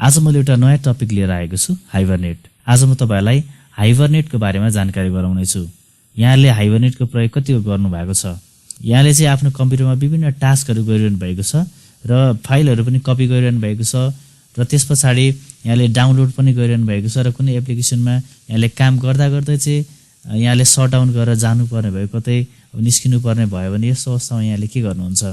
आज मैले एउटा नयाँ टपिक लिएर आएको छु, हाइबरनेट। आज म तपाईहरुलाई हाइबरनेटको बारेमा जानकारी गराउने छु। यहाँले हाइबरनेटको प्रयोग कतिको गर्नु भएको छ? यहाँले चाहिँ आफ्नो कम्प्युटरमा विभिन्न टास्कहरु गरिरहनु भएको छ र फाइलहरु पनि कपी गरिरहनु भएको छ र त्यसपछि यहाँले डाउनलोड पनि गरिरहनु भएको छ र कुनै एप्लिकेसनमा यहाँले काम गर्दा गर्दै चाहिँ यहाँले शट डाउन गरेर जानु पर्ने भयो, कतै निस्किनु पर्ने भयो भने यस्तो अवस्थामा यहाँले के गर्नुहुन्छ?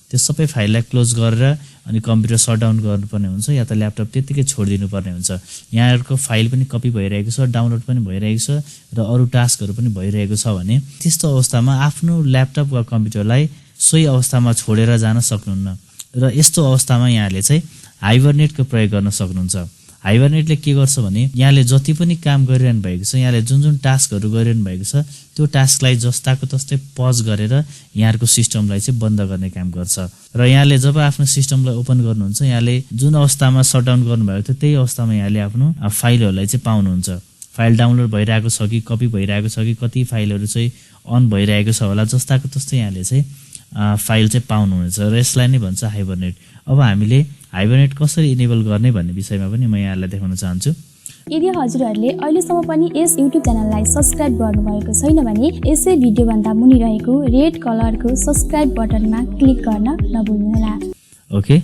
त्यो सबै फाइललाई क्लोज गरेर अनि कम्प्युटर शट डाउन गर्नुपर्ने हुन्छ या त ल्यापटप त्यतिकै छोडिदिनु पर्ने हुन्छ। यहाँहरुको फाइल पनि कपी भइरहेको छ, डाउनलोड पनि भइरहेको छ र अरु टास्कहरु पनि भइरहेको छ भने त्यस्तो अवस्थामा आफ्नो ल्यापटप वा कम्प्युटरलाई सोही अवस्थामा छोडेर जान सक्नुहुन्न र यस्तो अवस्थामा यहाँले चाहिँ हाइबरनेटको प्रयोग गर्न सक्नुहुन्छ। हाइबरनेटले के गर्छ भने यहाँले जति पनि काम गरिरहनु भएको छ, यहाँले जुन टास्कहरु गरिरहनु भएको छ त्यो टास्कलाई जस्ताको तस्तै पज गरेर यहाँहरुको सिस्टमलाई चाहिँ बन्द गर्ने काम गर्छ र यहाँले जब आफ्नो सिस्टमलाई ओपन गर्नुहुन्छ, यहाँले जुन अवस्थामा शटडाउन गर्नुभएको थियो त्यही अवस्थामा यहाँले आफ्नो फाइलहरुलाई चाहिँ पाउनुहुन्छ। फाइल डाउनलोड भइरहेको छ कि कपी भइरहेको छ कि कति फाइलहरु चाहिँ अन भइरहेको छ होला, जस्ताको तस्तै यहाँले चाहिँ फाइल चाहिँ पाउनुहुन्छ र यसलाई नै भन्छ हाइबरनेट। अब हामीले हाइबरनेट कसरी इनेबल गर्ने भन्ने विषयमा पनि म यहाँलाई देखाउन चाहन्छु। यदि हजुरहरूले अहिलेसम्म पनि यस युट्युब च्यानललाई सब्स्क्राइब गर्नुभएको छैन भने यसै भिडियो भन्दा मुनि रहेको रेड कलरको सब्स्क्राइब बटनमा क्लिक गर्न नभुल्नुहोला। ओके,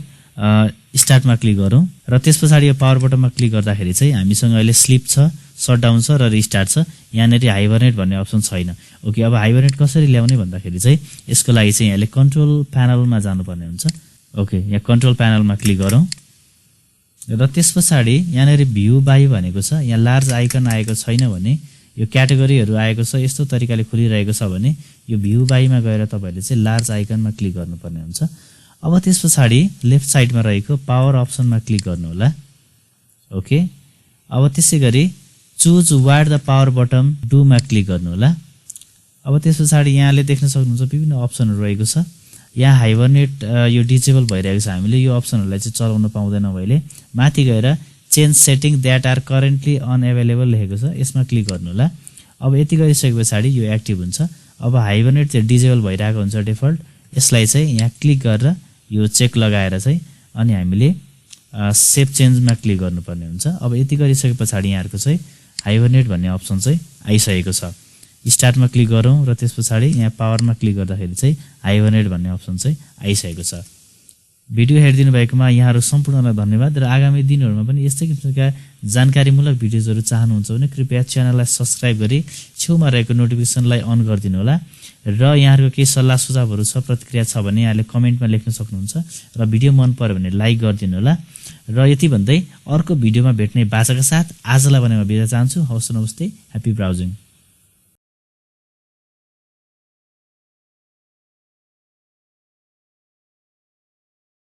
स्टार्टमा क्लिक गरौँ र त्यसपछि यो पावर बटनमा क्लिक गर्दाखेरि चाहिँ हामीसँग अहिले स्लिप छ, शटडाउन छ र रिस्टार्ट छ। यहाँनेरि हाइबरनेट भन्ने अप्सन छैन। ओके, अब हाइबरनेट कसरी ल्याउने भन्दाखेरि चाहिँ यसको लागि चाहिँ यहाँले कन्ट्रोल प्यानलमा जानुपर्ने हुन्छ। ओके, यहाँ कन्ट्रोल प्यानलमा क्लिक गरौँ र त्यसपछि यहाँनेरि भ्यू बाई भनेको छ। यहाँ लार्ज आइकन आएको छैन भने, यो क्याटेगोरीहरु आएको छ यस्तो तरिकाले खुलिरहेको छ भने यो भ्यू बाईमा गएर तपाईले चाहिँ लार्ज आइकनमा क्लिक गर्नुपर्ने हुन्छ। अब त्यसपछि लेफ्ट साइडमा रहेको पावर अप्सनमा क्लिक गर्नु होला। ओके, अब त्यसैगरी choose what the power button do मा क्लिक गर्नु होला। अब त्यसपछि यहाँले देख्न सक्नुहुन्छ विभिन्न अप्सनहरु रहेको छ। यहाँ हाइबरनेट यो डिसेबल भइरहेको छ, हामीले यो अप्सनहरुलाई चाहिँ चलाउन पाउँदैन अहिले। माथि गएर change setting that are currently unavailable लेखेको छ, यसमा क्लिक गर्नु होला। अब यति गरिसकेपछि यो एक्टिभ हुन्छ। अब हाइबरनेट चाहिँ डिसेबल भइरहेको हुन्छ डिफल्ट, यसलाई चाहिँ यहाँ क्लिक गरेर यो चेक लगाएर चाहिँ अनि हामीले सेभ चेन्जमा क्लिक गर्नुपर्ने हुन्छ। अब यति गरिसकेपछि यहाँहरुको चाहिँ हाइबरनेट भन्ने अप्सन चाहिँ आइसकेको छ। स्टार्टमा क्लिक गरौँ र त्यसपछि यहाँ पावरमा क्लिक गर्दाखेरि चाहिँ हाइबरनेट भन्ने अप्सन चाहिँ आइसकेको छ। भिडियो हेरिदिनु भएकोमा यहाँहरु सम्पूर्णलाई धन्यवाद र आगामी दिनहरुमा पनि यस्तै किसिमका जानकारीमूलक भिडियोजहरु चाहनुहुन्छ भने कृपया च्यानललाई सब्स्क्राइब गरी छेउमा रहेको नोटिफिकेसनलाई अन गरिदिनु होला र यहाँहरुको केही सल्लाह सुझावहरु छ, प्रतिक्रिया छ भने यहाँले कमेन्टमा लेख्न सक्नुहुन्छ र भिडियो मन पर्यो भने लाइक गरिदिनु होला। र यति भन्दै अर्को भिडियोमा भेट्ने बाचाका साथ आजलाई भने म बिदा चाहन्छु। हवस्, नमस्ते, ह्यापी ब्राउजिङ।